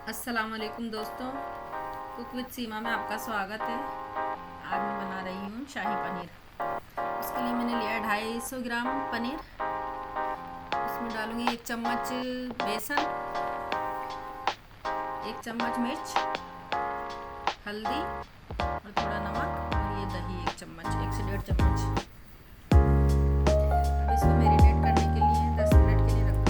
अस्सलाम वालेकुम दोस्तों, कुक विद सीमा में आपका स्वागत है। आज मैं बना रही हूँ शाही पनीर। उसके लिए मैंने लिया है 250 ग्राम पनीर। उसमें डालूँगी 1 चम्मच बेसन, 1 चम्मच मिर्च, हल्दी और थोड़ा नमक और ये दही 1 चम्मच, 1 से 1.5 चम्मच। अब इसको मैरिनेट करने के लिए 10 मिनट के लिए रखूँगी।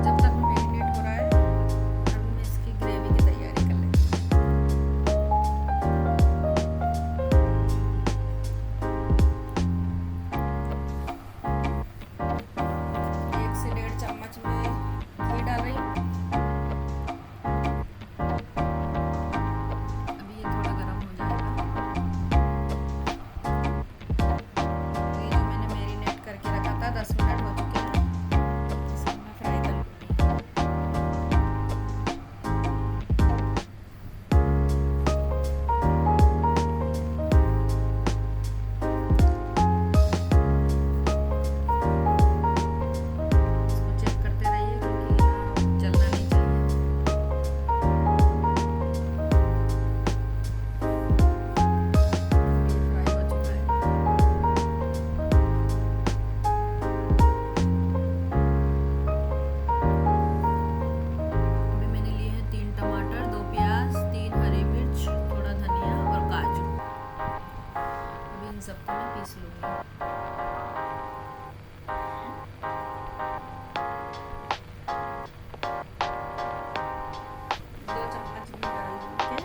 जब तक मैरिनेट हो रहा है अभी मैं इसकी ग्रेवी की तैयारी कर लेती हूँ। 1 से 1.5 चम्मच में घी डाल रही हूँ। अभी ये थोड़ा गर्म हो जाएगा तो ये जो मैंने मैरिनेट करके रखा था 10 मिनट हो चुके हैं, इसको मैं फ्राई कर लूँगी। इसको चेक करते रहिए क्योंकि जलना नहीं चाहिए। ये फ्राई हो चुका है। अभी मैंने लिए हैं 3 टमाटर, 2 प्याज, 3 हरी मिर्च, थोड़ा धनिया और काजू। अभी इन सबको मैं पीस लूँगी। 2 चम्मच घी डाल के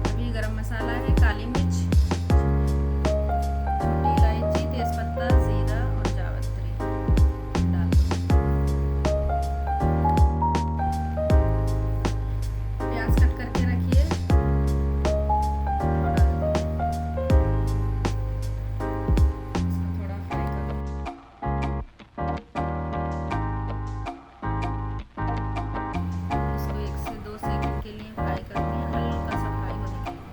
अभी गरम मसाला है, काली मिर्च, छोटी इलायची, तेजपत्ता, जीरा और जावित्री डाल दूँगी। प्याज कट करके रखिए और डाल दीजिए। इसको थोड़ा फ्राई करो। इसको 1 से 2 सेकंड के लिए फ्राई करनी है, हल्का सा फ्राई होने के लिए।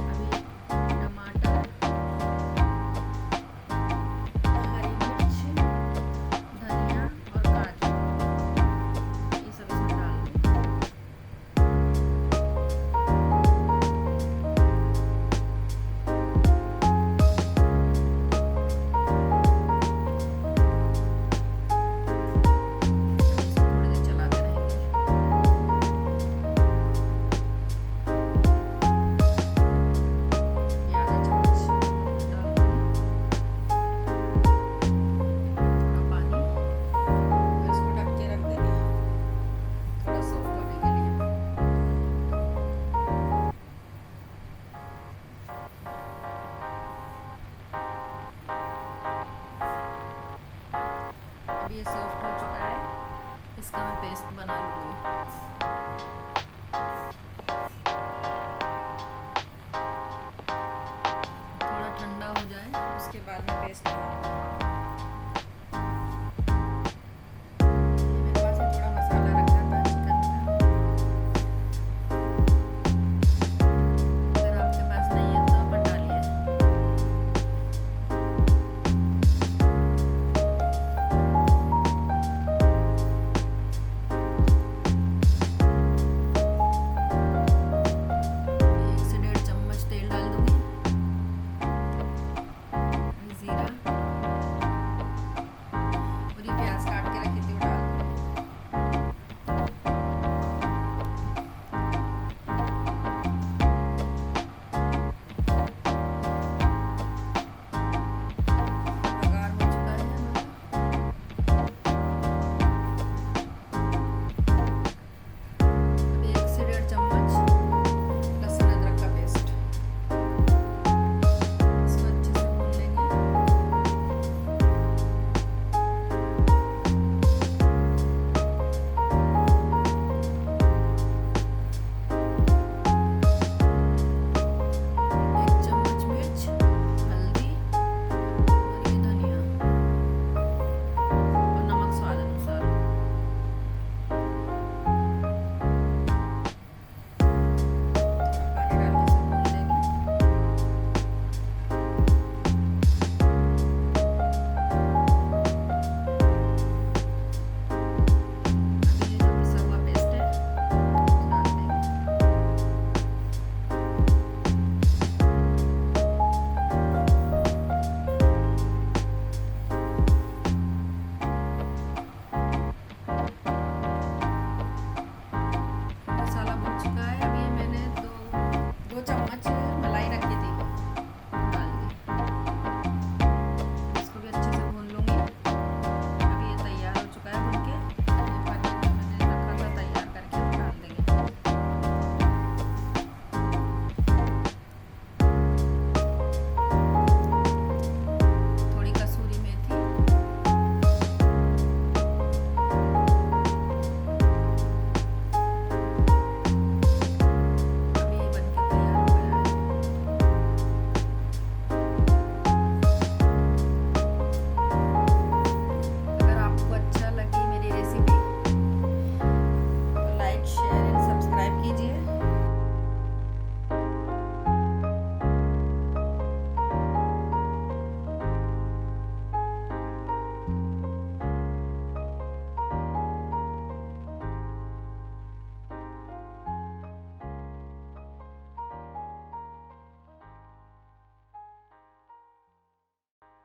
अभी टमाटर, हरी मिर्च, धनिया और काजू ये सब इसमें डाल दूँगी। इसको थोड़ी देर चलाते रहेंगे। ये आधा चम्मच डाल दूँगी, थोड़ा पानी और इसको ढक के रख देंगे थोड़ा सॉफ्ट होने के लिए। अब ये सॉफ्ट हो चुका है, इसका मैं पेस्ट बना लूँगी।